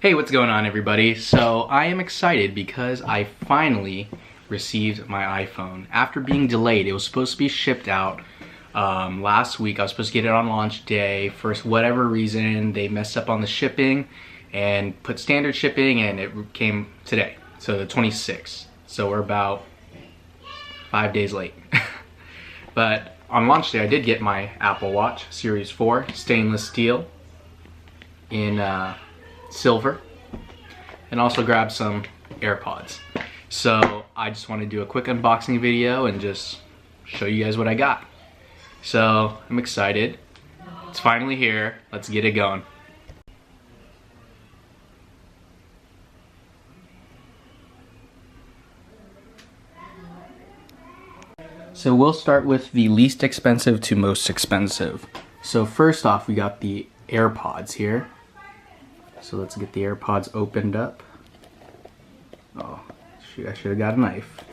Hey, what's going on everybody? So I am excited because I finally received my iPhone. After being delayed, it was supposed to be shipped out last week. I was supposed to get it on launch day. For whatever reason, they messed up on the shipping and put standard shipping, and it came today, so the 26th. So we're about 5 days late. But on launch day, I did get my Apple Watch Series 4 stainless steel in silver, and also grabbed some Airpods. So I just want to do a quick unboxing video and just show you guys what I got. So I'm excited. It's finally here. Let's get it going. So we'll start with the least expensive to most expensive. So first off, we got the Airpods here. So let's get the Airpods opened up. Oh, shoot, I should have got a knife,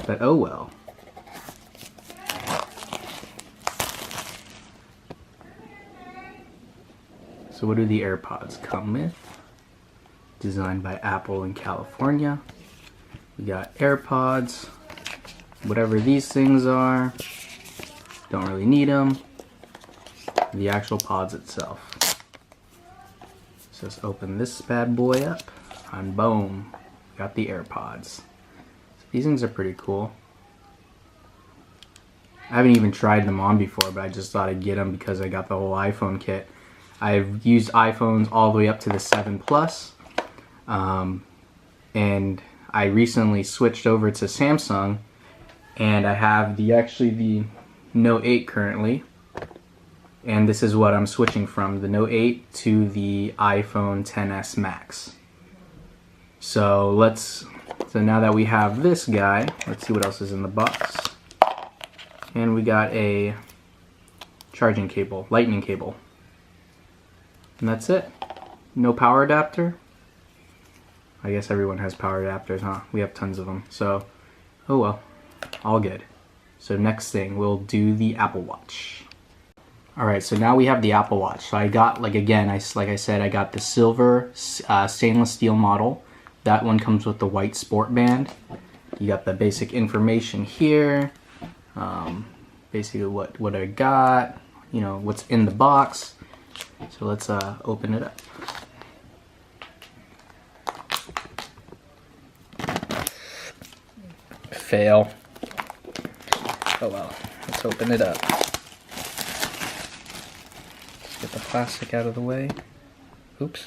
but oh well. So what do the Airpods come with? Designed by Apple in California. We got Airpods, whatever these things are. Don't really need them. The actual pods itself. So let's open this bad boy up, and boom, got the Airpods. So these things are pretty cool. I haven't even tried them on before, but I just thought I'd get them because I got the whole iPhone kit. I've used iPhones all the way up to the 7 Plus, and I recently switched over to Samsung, and I have the Note 8 currently. And this is what I'm switching from, the Note 8 to the iPhone XS Max. So now that we have this guy, let's see what else is in the box. And we got a charging cable, lightning cable. And that's it. No power adapter. I guess everyone has power adapters, huh? We have tons of them. So, oh well, all good. So next thing, we'll do the Apple Watch. Alright, so now we have the Apple Watch. So I got, like I said, I got the silver stainless steel model. That one comes with the white sport band. You got the basic information here. Basically what I got, you know, what's in the box. So let's open it up. Fail. Oh well, let's open it up. Get the plastic out of the way. Oops.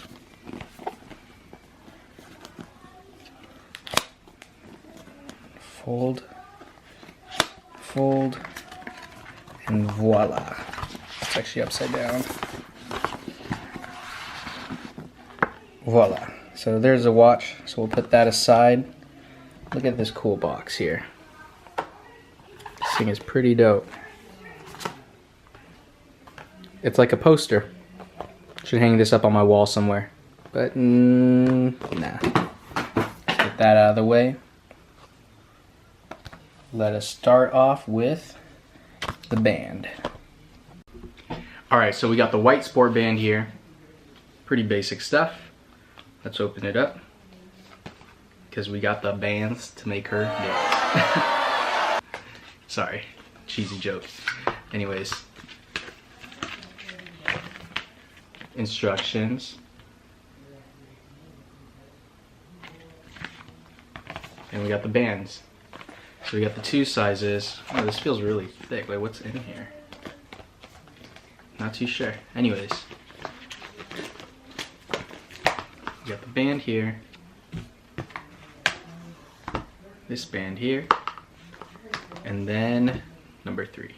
Fold, fold, and voila. It's actually upside down. Voila. So there's a watch. So we'll put that aside. Look at this cool box here. This thing is pretty dope. It's like a poster. Should hang this up on my wall somewhere. But, nah. Get that out of the way. Let us start off with the band. Alright, so we got the white sport band here. Pretty basic stuff. Let's open it up. Because we got the bands to make her dance. Sorry, cheesy joke. Anyways. Instructions, and we got the bands. So we got the two sizes. Oh, this feels really thick. Like, what's in here? Not too sure. Anyways, we got the band here, this band here, and then number 3.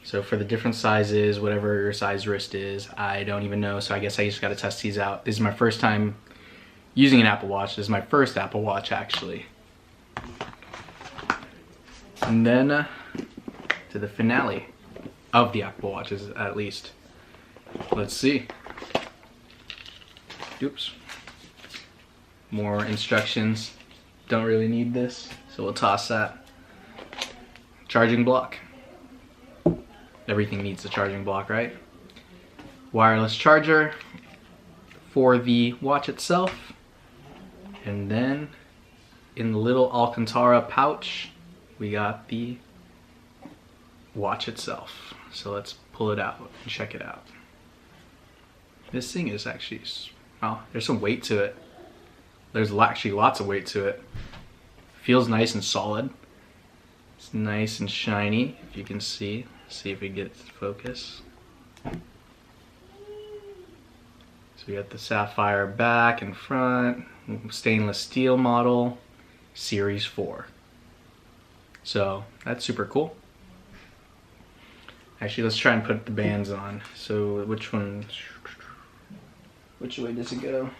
So for the different sizes, whatever your size wrist is, I don't even know. So I guess I just gotta test these out. This is my first time using an Apple Watch. This is my first Apple Watch, actually. And then to the finale of the Apple Watches, at least. Let's see. Oops. More instructions. Don't really need this, so we'll toss that. Charging block. Everything needs a charging block, right? Wireless charger, for the watch itself. And then in the little Alcantara pouch, we got the watch itself. So let's pull it out and check it out. This thing is actually, wow, there's some weight to it. There's actually lots of weight to it. Feels nice and solid. It's nice and shiny, if you can see. See if we get it to focus. So we got the sapphire back and front, stainless steel model, Series 4. So that's super cool. Actually, let's try and put the bands on. So which way does it go?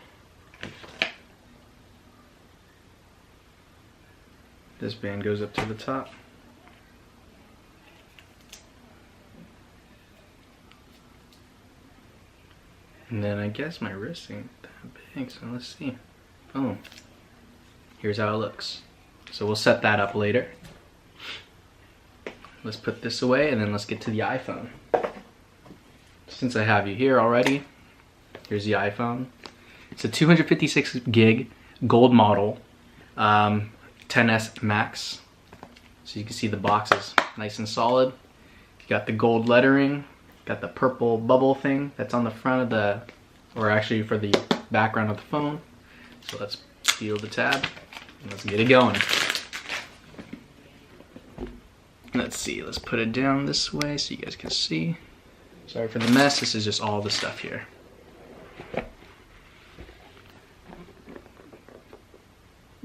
This band goes up to the top. And then I guess my wrist ain't that big, so let's see. Oh, here's how it looks. So we'll set that up later. Let's put this away and then let's get to the iPhone. Since I have you here already, here's the iPhone. It's a 256 gig gold model, 10s Max. So you can see the box is nice and solid. You got the gold lettering, got the purple bubble thing that's on the front of the, or actually for the background of the phone. So let's peel the tab and let's get it going. Let's see, let's put it down this way so you guys can see. Sorry for the mess, this is just all the stuff here.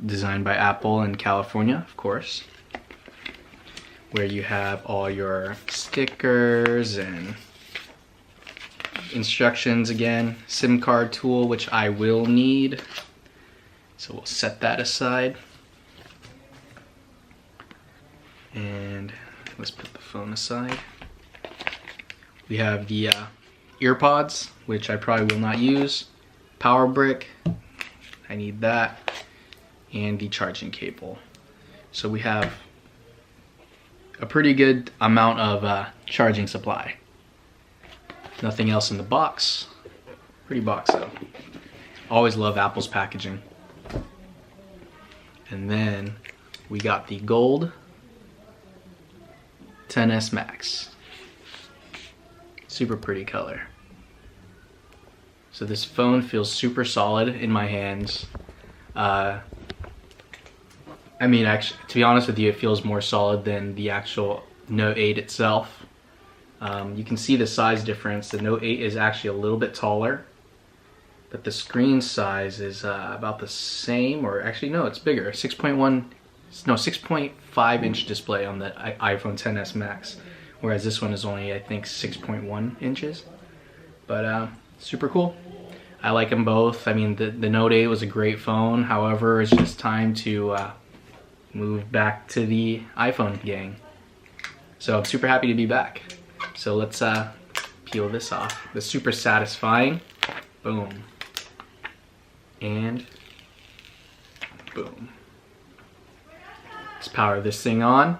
Designed by Apple in California, of course. Where you have all your stickers and instructions again. SIM card tool, which I will need. So we'll set that aside. And let's put the phone aside. We have the Earpods, which I probably will not use. Power brick, I need that. And the charging cable. So we have a pretty good amount of charging supply. Nothing else in the box. Pretty box though. Always love Apple's packaging. And then we got the gold 10s Max. Super pretty color. So this phone feels super solid in my hands. I mean, actually, to be honest with you, it feels more solid than the actual Note 8 itself. You can see the size difference. The Note 8 is actually a little bit taller, but the screen size is about the same, or actually no, it's bigger. 6.5 inch display on the iPhone XS Max, whereas this one is only, I think, 6.1 inches. But super cool. I like them both. I mean, the Note 8 was a great phone. However, it's just time to move back to the iPhone gang. So I'm super happy to be back. So let's peel this off. It's super satisfying. Boom. And boom. Let's power this thing on.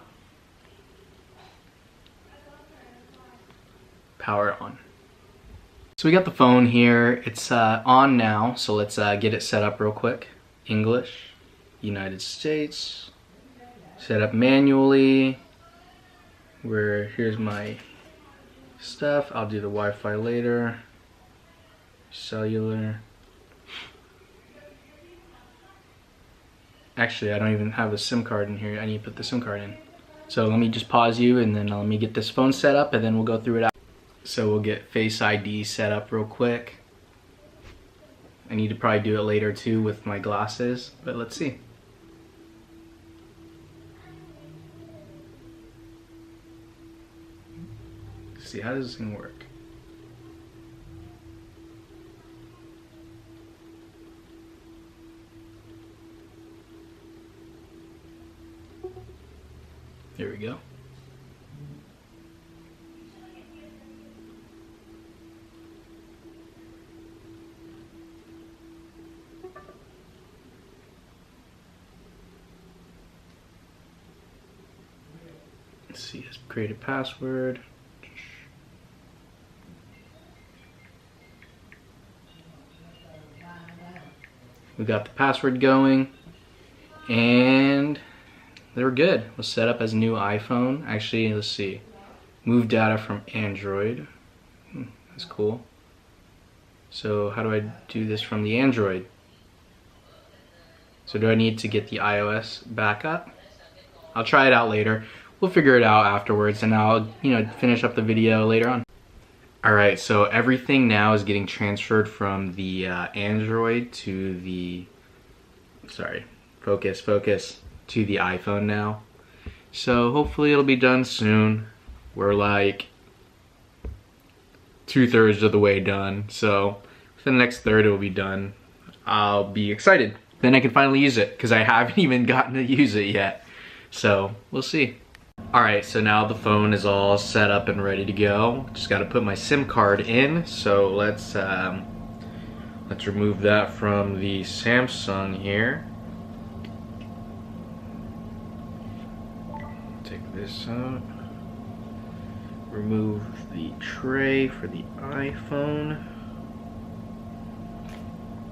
Power on. So we got the phone here. It's on now. So let's get it set up real quick. English, United States. Set up manually. Here's my stuff. I'll do the Wi-Fi later. Cellular. Actually, I don't even have a SIM card in here. I need to put the SIM card in. So let me just pause you and then let me get this phone set up and then we'll go through it out. So we'll get Face ID set up real quick. I need to probably do it later too with my glasses, but let's see. Let's see, how does this thing work? There we go. Let's see, let's create a password. We got the password going, and they're good. We'll set up as new iPhone. Actually, let's see. Move data from Android. That's cool. So how do I do this from the Android? So do I need to get the iOS back up? I'll try it out later. We'll figure it out afterwards, and I'll, finish up the video later on. Alright, so everything now is getting transferred from the Android to the, focus, to the iPhone now. So hopefully it'll be done soon. We're like 2/3 of the way done, so for the next third it will be done. I'll be excited. Then I can finally use it, because I haven't even gotten to use it yet. So we'll see. Alright, so now the phone is all set up and ready to go. Just gotta put my SIM card in, so let's remove that from the Samsung here. Take this out. Remove the tray for the iPhone.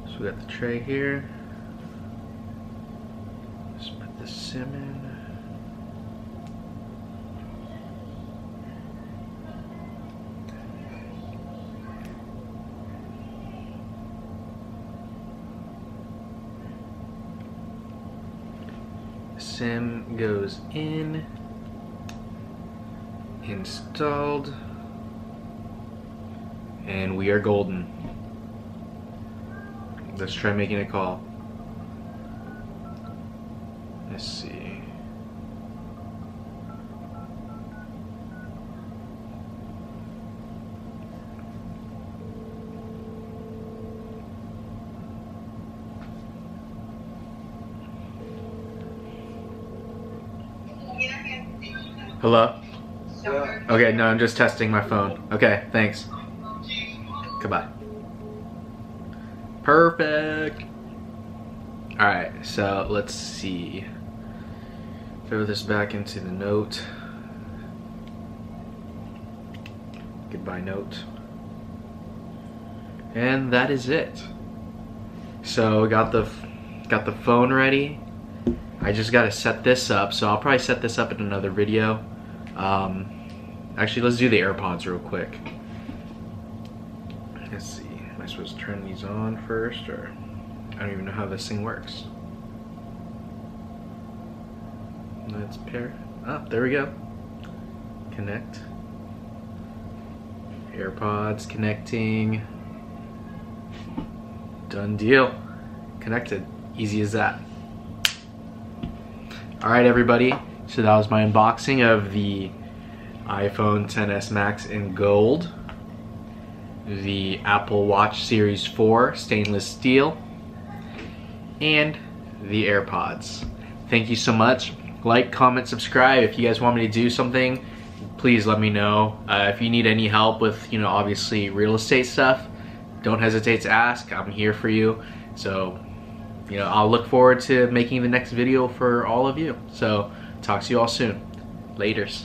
So we got the tray here. Let's put the SIM in. SIM goes in. Installed, and we are golden. Let's try making a call. Let's see. Hello? Okay, no, I'm just testing my phone. Okay, thanks. Goodbye. Perfect. Alright, so let's see. Throw this back into the note. Goodbye note. And that is it. So we got the phone ready. I just gotta set this up, so I'll probably set this up in another video. Actually, let's do the AirPods real quick. Let's see, am I supposed to turn these on first, or I don't even know how this thing works. Let's pair. Oh, there we go. Connect. AirPods connecting. Done deal. Connected. Easy as that. Alright everybody, so that was my unboxing of the iPhone XS Max in gold, the Apple Watch Series 4 stainless steel, and the AirPods. Thank you so much. Like, comment, subscribe. If you guys want me to do something, please let me know. If you need any help with, obviously real estate stuff, don't hesitate to ask. I'm here for you. So, I'll look forward to making the next video for all of you. So, talk to you all soon. Laters.